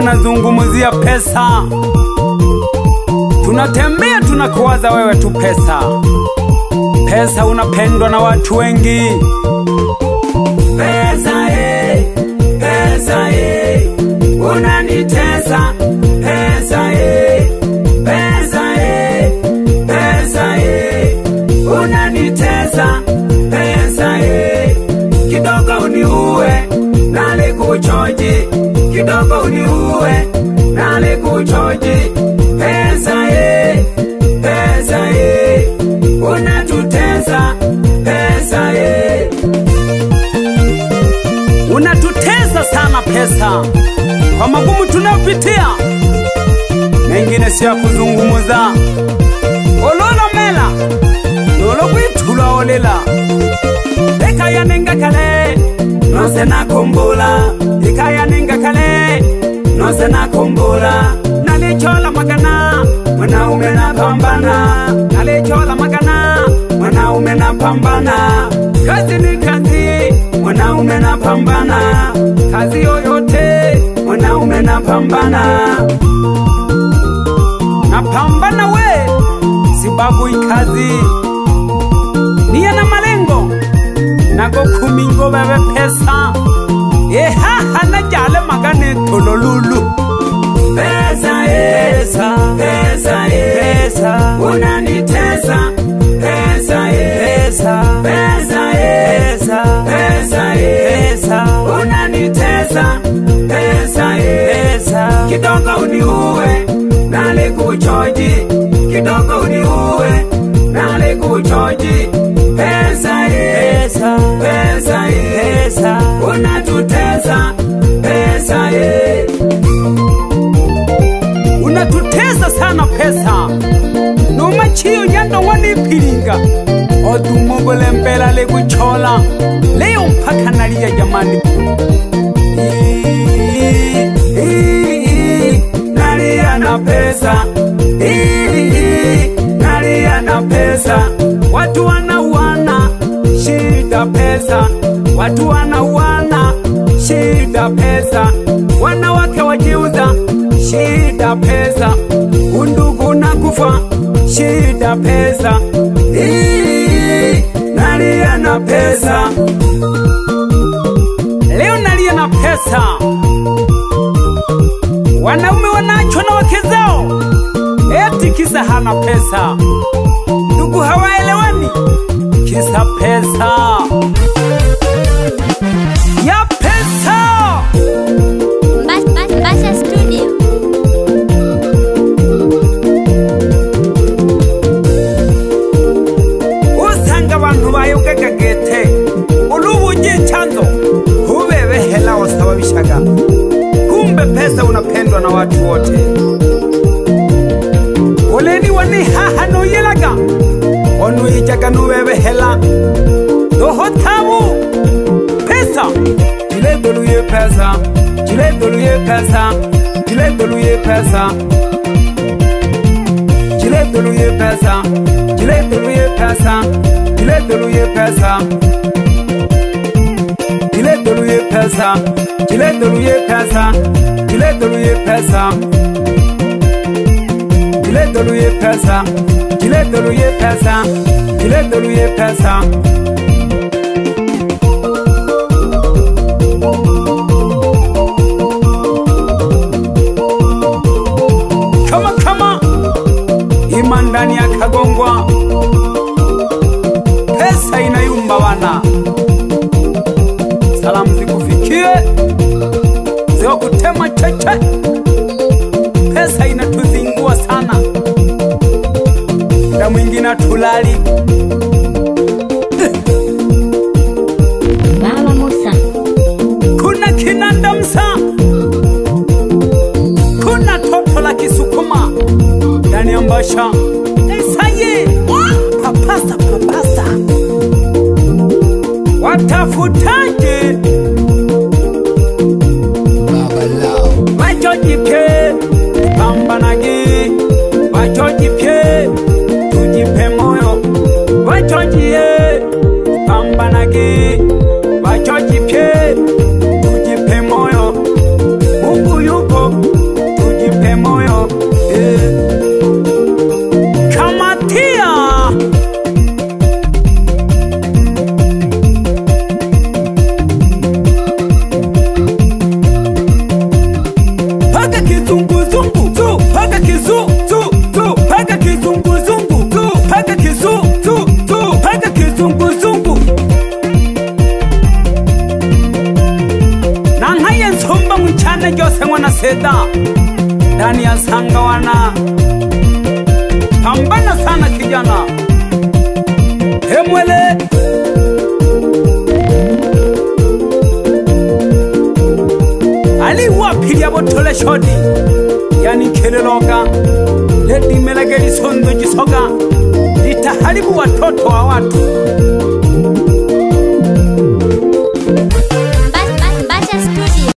Leo nazungumzia pesa. Tunatembea tunakuwaza wewe tu pesa. Pesa unapendwa na watu wengi. Pesa pesa unanitesa. Pesa pesa pesa unanitesa. Pesa kidogo uniue nale kuchoji. Kidogo uniue nale kuchoji. Pesa pesa unatutesa. Pesa unatutesa sana pesa. Kwa magumu tunayopitia mengine si ya kuzungumuza. Ololo mela lolo kwitula olela. Ekaya nenga kale nose nakumbula. Ekaya nenga kale nose nakumbula. Nalichola magana mwanaume napambana. Nalichola magana mwanaume napambana. Kazi ni kazi mwanaume napambana. Kazi yoyote mwanaume napambana. Napambana we sababu ikazi niya na malengo. Nago kumingo bebe pesa. Eha najale magane tololulu. Pesa pesa pesa unanitesa. Pesa pesa pesa pesa unanitesa. Pesa kidogo uniue nale kuchoji. Kidogo uniue nale kuchoji. Pesa pesa unatutesa. Pesa unatutesa sana pesa. Noma chiyo nyando wanipiringa. Odumogole mbela le kuchola. Leo mpaka nalia jamani. Nalia na pesa. Nalia na pesa. Watu wanauana shida pesa. Watu wanauana shida pesa. Wanawake wajiuza shida pesa. Undugu na kufa shida pesa. Nalia na pesa. Leo nalia na pesa. Wanaume wanachwa na wake zao eti kisa hana pesa. Ndugu hawaelewani kisa pesa. Ya pesa. Basha Studio. Usanga abantu bayugaga gete. Ulubuji chanzo hubebe hela wasababishaga. Kumbe pesa unapendwa na watu wote. Oleni wani haha no yelaga. Onu ijaga nubebe hela. Doho tabu pesa. Jile doluye pesa. Jile doluye pesa. Jile doluye pesa. Jile doluye pesa. Jile doluye pesa. Jile doluye pesa. Jile doluye pesa. Jile doluye pesa. Jile doluye pesa. Jile doluye pesa. Jile doluye pesa. Jile doluye pesa. Kama imandani ya kagongwa. Pesa inayumba wana. Salamu zikufikie. Zio kutema cheche. Pesa inatuzingua sana. Da mwingine tulali. Baba Musa. Kuna kinanda msa. Kuna toto la Kisukuma. Ndani ya mbasha. Esaye. Papasa papasa. Watafutaje. Baba Lao. Wachojipye. Pambanagi. Wachojipye. Tujipe moyo. Wachojie. Pambanagi. Wachojipye. Tujipe moyo. Mungu yupo. Kemwele Ali wapi ya botole shodi Yani keleloka Leti melageli sondo jisoga Litaharibu watoto wa watu